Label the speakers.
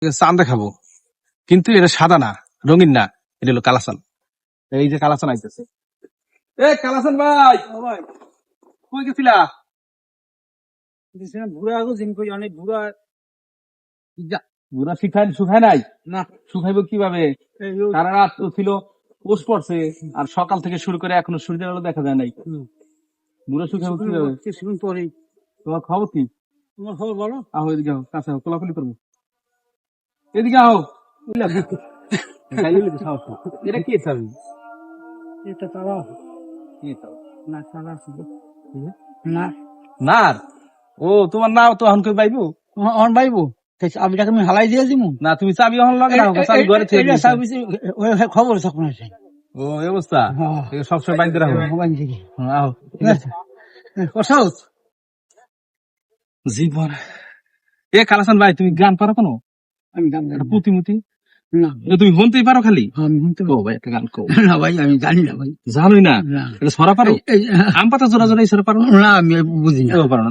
Speaker 1: চান দেখাবো, কিন্তু এটা সাদা না, রঙিন না, এটা হলো কালাচান। এই যে কালাচান আইতেছে। এ কালাচান ভাই, কই গেছিলা?
Speaker 2: ঘুরা অনেক ঘুরা
Speaker 1: বুড়া শুকায় নাই না, শুকাইবো কিভাবে? সারা রাত তো ছিল, পোষ পড়ছে, আর সকাল থেকে শুরু করে এখনো সূর্যের আলো দেখা যায় নাই। বুড়া শুকাইবো কিভাবে?
Speaker 2: কিছুক্ষণ পরেই।
Speaker 1: তোমার খবর কি?
Speaker 2: তোমার খবর বলো।
Speaker 1: আহ এদিকে আও, কাছে আও, কোলাকুলি করবো। এদিকে আও। এটা কি চাবি?
Speaker 2: এটা তারা
Speaker 1: কি চাও?
Speaker 2: না তারা না
Speaker 1: নার? ও তোমার নাও তো এখন কই পাইবো?
Speaker 2: অন বাইবো আমি তাকে আমি হালাই দিয়ে দিব
Speaker 1: না তুমি চাবি এখন লাগে না, চাবি ঘরে থেকে দিয়েছো।
Speaker 2: খবর তখন আছে।
Speaker 1: ও এই অবস্থা, এই সবসময় বাইন্দে রাখো। আও
Speaker 2: কোথাও
Speaker 1: জীবন। এ কালাসান ভাই, তুমি গান পারো কোনো?
Speaker 2: আমি গান
Speaker 1: একটা পুতিমুতি?
Speaker 2: না
Speaker 1: এ তুমি শুনতেই পারো খালি?
Speaker 2: আমি শুনতে
Speaker 1: কও ভাই, একটা গান কও।
Speaker 2: না ভাই আমি জানি না ভাই।
Speaker 1: জানোই না?
Speaker 2: না।
Speaker 1: এটা ছড়া পারো? আম পাতা জোড়া জোড়া এই ছড়া পারো না?
Speaker 2: না আমি বুঝি না।
Speaker 1: এও পারো না।